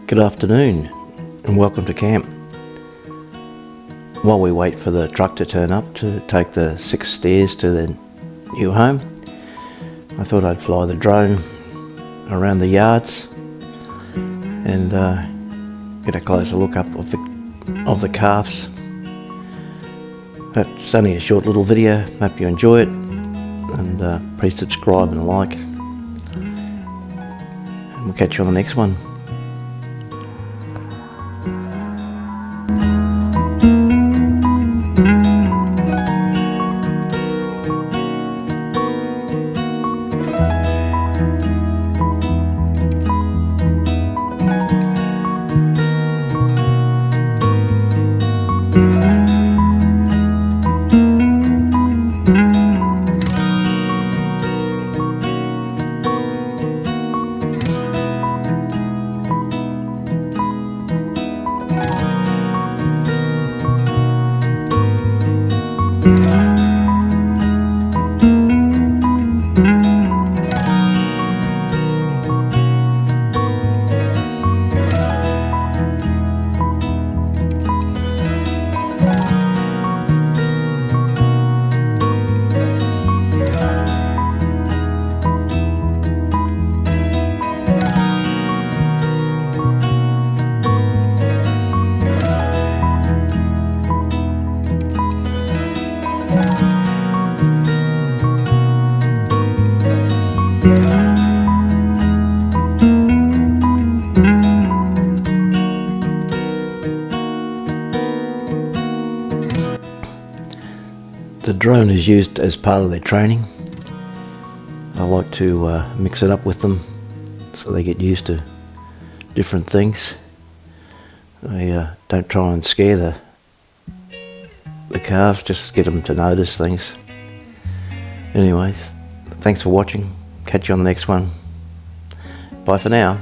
Good afternoon and welcome to camp. While we wait for the truck to turn up to take the 6 stairs to their new home, I thought I'd fly the drone around the yards and get a closer look up of the calves. It's only a short little video, hope you enjoy it, and please subscribe and like, and we'll catch you on the next one. The drone is used as part of their training. I like to mix it up with them so they get used to different things. They don't try and scare the calves, just get them to notice things. Anyway, thanks for watching. Catch you on the next one. Bye for now.